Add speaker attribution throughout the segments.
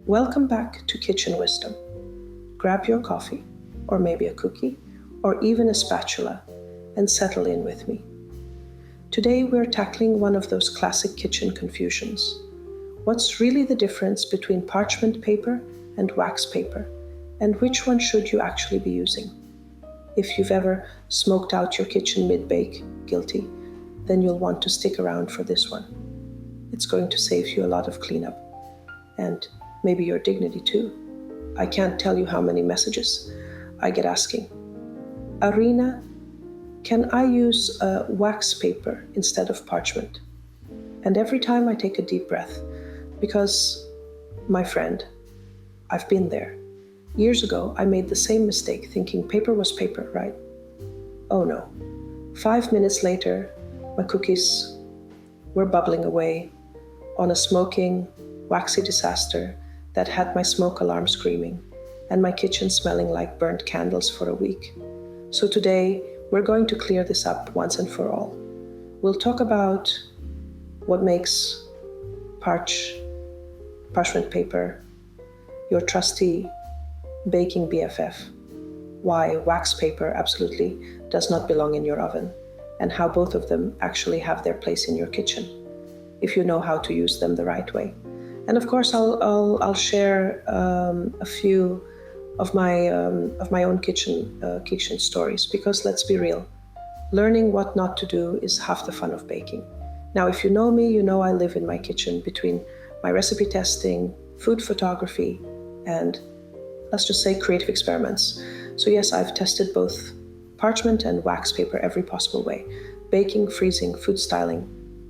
Speaker 1: Welcome back to Kitchen Wisdom. Grab your coffee, or maybe a cookie, or even a spatula, and settle in with me. Today we're tackling one of those classic kitchen confusions. What's really the difference between parchment paper and wax paper, and which one should you actually be using? If you've ever smoked out your kitchen mid-bake, guilty, then you'll want to stick around for this one. It's going to save you a lot of cleanup, and maybe your dignity too. I can't tell you how many messages I get asking, Arina, can I use wax paper instead of parchment? And every time I take a deep breath, because, my friend, I've been there. Years ago, I made the same mistake thinking paper was paper, right? Oh no. 5 minutes later, my cookies were bubbling away on a smoking, waxy disaster that had my smoke alarm screaming and my kitchen smelling like burnt candles for a week. So today, we're going to clear this up once and for all. We'll talk about what makes parchment paper your trusty baking BFF, why wax paper absolutely does not belong in your oven, and how both of them actually have their place in your kitchen, if you know how to use them the right way. And of course, I'll share a few of my own kitchen stories, because let's be real, learning what not to do is half the fun of baking. Now, if you know me, you know I live in my kitchen between my recipe testing, food photography, and let's just say creative experiments. So yes, I've tested both parchment and wax paper every possible way, baking, freezing, food styling,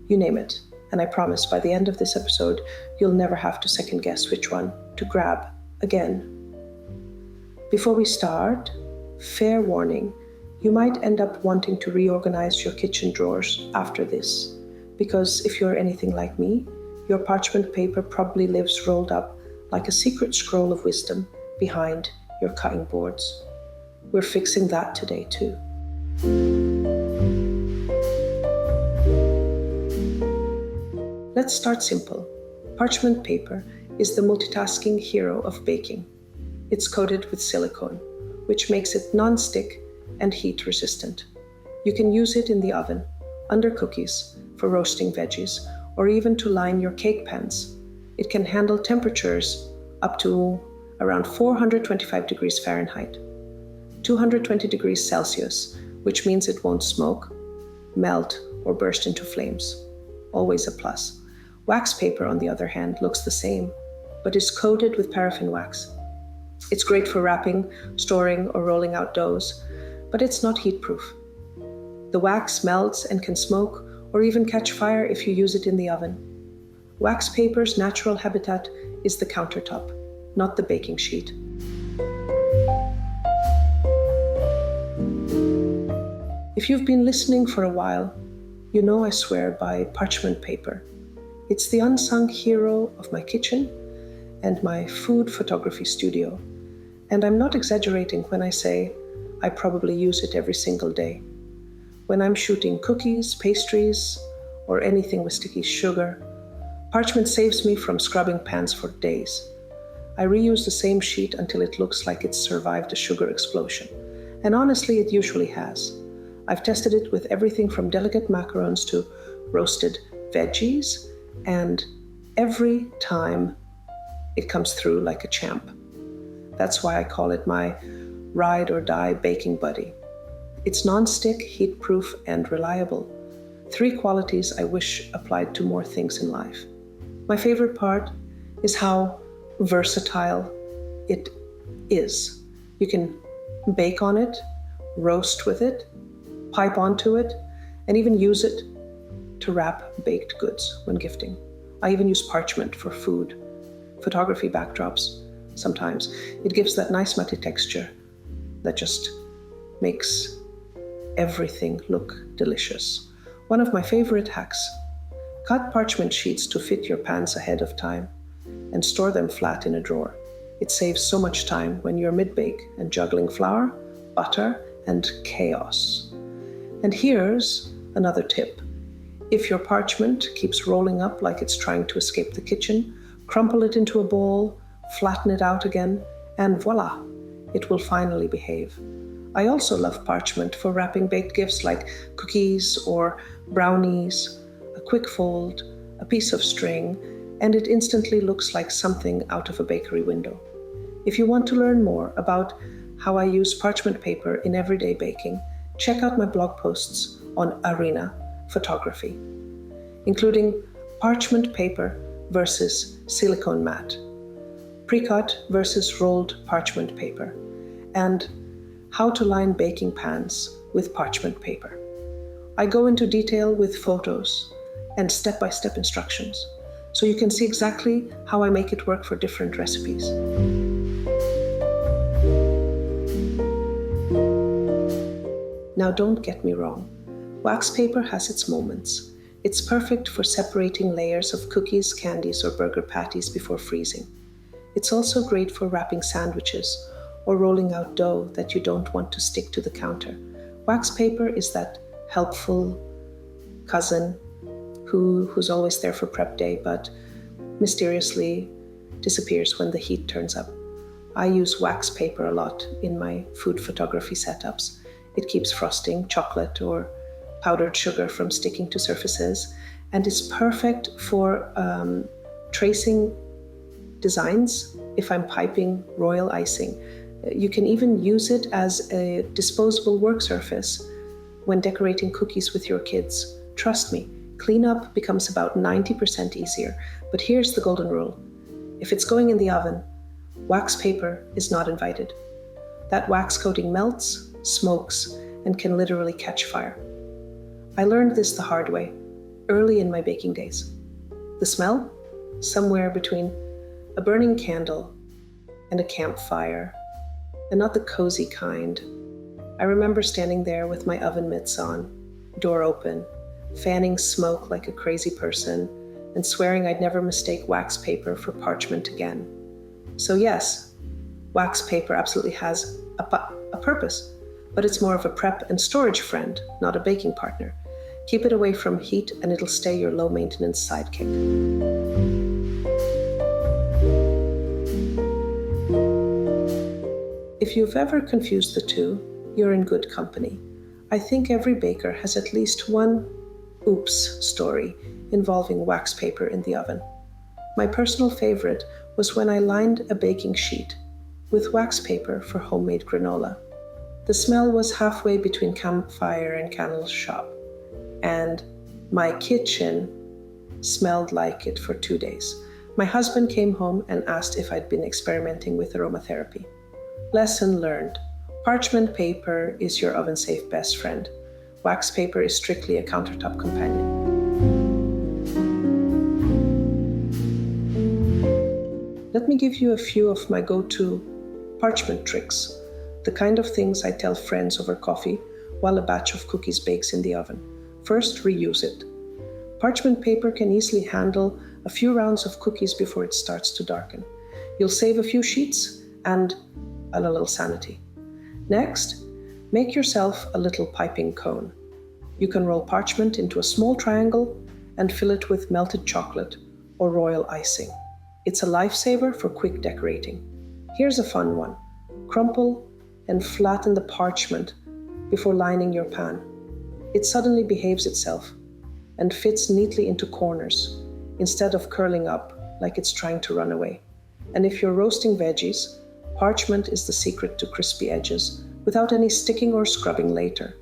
Speaker 1: you name it. And I promise by the end of this episode, you'll never have to second guess which one to grab again. Before we start, fair warning, you might end up wanting to reorganize your kitchen drawers after this, because if you're anything like me, your parchment paper probably lives rolled up like a secret scroll of wisdom behind your cutting boards. We're fixing that today too. Let's start simple. Parchment paper is the multitasking hero of baking. It's coated with silicone, which makes it non-stick and heat resistant. You can use it in the oven, under cookies, for roasting veggies, or even to line your cake pans. It can handle temperatures up to around 425 degrees Fahrenheit, 220 degrees Celsius, which means it won't smoke, melt, or burst into flames. Always a plus. Wax paper, on the other hand, looks the same, but is coated with paraffin wax. It's great for wrapping, storing, or rolling out doughs, but it's not heat-proof. The wax melts and can smoke, or even catch fire if you use it in the oven. Wax paper's natural habitat is the countertop, not the baking sheet. If you've been listening for a while, you know I swear by parchment paper. It's the unsung hero of my kitchen and my food photography studio. And I'm not exaggerating when I say I probably use it every single day. When I'm shooting cookies, pastries, or anything with sticky sugar, parchment saves me from scrubbing pans for days. I reuse the same sheet until it looks like it's survived a sugar explosion. And honestly, it usually has. I've tested it with everything from delicate macarons to roasted veggies, and every time it comes through like a champ. That's why I call it my ride or die baking buddy. It's non-stick, heat-proof, and reliable. 3 qualities I wish applied to more things in life. My favorite part is how versatile it is. You can bake on it, roast with it, pipe onto it, and even use it to wrap baked goods when gifting. I even use parchment for food photography backdrops sometimes. It gives that nice matte texture that just makes everything look delicious. One of my favorite hacks: cut parchment sheets to fit your pans ahead of time and store them flat in a drawer. It saves so much time when you're mid-bake and juggling flour, butter, and chaos. And here's another tip. If your parchment keeps rolling up like it's trying to escape the kitchen, crumple it into a ball, flatten it out again, and voila, it will finally behave. I also love parchment for wrapping baked gifts like cookies or brownies, a quick fold, a piece of string, and it instantly looks like something out of a bakery window. If you want to learn more about how I use parchment paper in everyday baking, check out my blog posts on Arina Photography, including parchment paper versus silicone mat, pre-cut versus rolled parchment paper, and how to line baking pans with parchment paper. I go into detail with photos and step-by-step instructions, so you can see exactly how I make it work for different recipes. Now don't get me wrong, wax paper has its moments. It's perfect for separating layers of cookies, candies, or burger patties before freezing. It's also great for wrapping sandwiches or rolling out dough that you don't want to stick to the counter. Wax paper is that helpful cousin who's always there for prep day but mysteriously disappears when the heat turns up. I use wax paper a lot in my food photography setups. It keeps frosting, chocolate, or powdered sugar from sticking to surfaces, and is perfect for tracing designs if I'm piping royal icing. You can even use it as a disposable work surface when decorating cookies with your kids. Trust me, cleanup becomes about 90% easier, but here's the golden rule. If it's going in the oven, wax paper is not invited. That wax coating melts, smokes, and can literally catch fire. I learned this the hard way, early in my baking days. The smell? Somewhere between a burning candle and a campfire, and not the cozy kind. I remember standing there with my oven mitts on, door open, fanning smoke like a crazy person, and swearing I'd never mistake wax paper for parchment again. So yes, wax paper absolutely has a purpose, but it's more of a prep and storage friend, not a baking partner. Keep it away from heat and it'll stay your low-maintenance sidekick. If you've ever confused the two, you're in good company. I think every baker has at least one oops story involving wax paper in the oven. My personal favorite was when I lined a baking sheet with wax paper for homemade granola. The smell was halfway between campfire and candle shop, and my kitchen smelled like it for 2 days. My husband came home and asked if I'd been experimenting with aromatherapy. Lesson learned. Parchment paper is your oven-safe best friend. Wax paper is strictly a countertop companion. Let me give you a few of my go-to parchment tricks, the kind of things I tell friends over coffee while a batch of cookies bakes in the oven. First, reuse it. Parchment paper can easily handle a few rounds of cookies before it starts to darken. You'll save a few sheets and a little sanity. Next, make yourself a little piping cone. You can roll parchment into a small triangle and fill it with melted chocolate or royal icing. It's a lifesaver for quick decorating. Here's a fun one. Crumple and flatten the parchment before lining your pan. It suddenly behaves itself and fits neatly into corners instead of curling up like it's trying to run away. And if you're roasting veggies, parchment is the secret to crispy edges without any sticking or scrubbing later.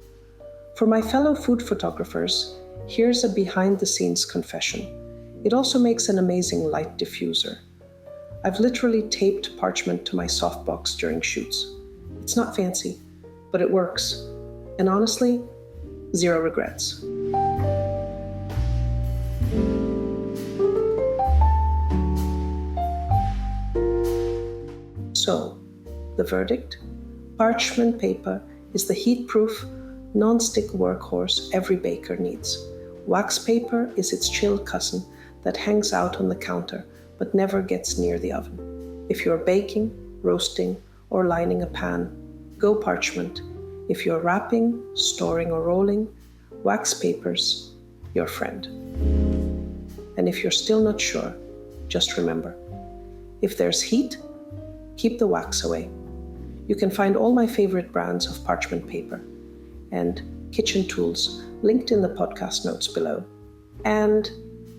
Speaker 1: For my fellow food photographers, here's a behind-the-scenes confession. It also makes an amazing light diffuser. I've literally taped parchment to my softbox during shoots. It's not fancy, but it works. And honestly, 0 regrets. So, the verdict? Parchment paper is the heat-proof, non-stick workhorse every baker needs. Wax paper is its chill cousin that hangs out on the counter but never gets near the oven. If you're baking, roasting, or lining a pan, go parchment. If you're wrapping, storing, or rolling, wax paper's your friend. And if you're still not sure, just remember, If there's heat, keep the wax away. You can find all my favorite brands of parchment paper and kitchen tools linked in the podcast notes below. And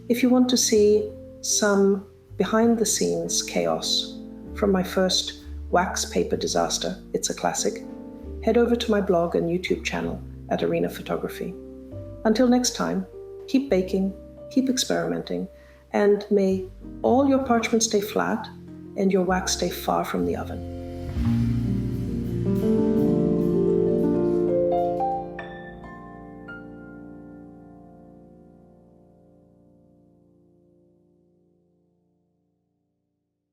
Speaker 1: if you want to see some behind-the-scenes chaos from my first wax paper disaster, it's a classic, head over to my blog and YouTube channel at Arina Photography. Until next time, keep baking, keep experimenting, and may all your parchment stay flat and your wax stay far from the oven.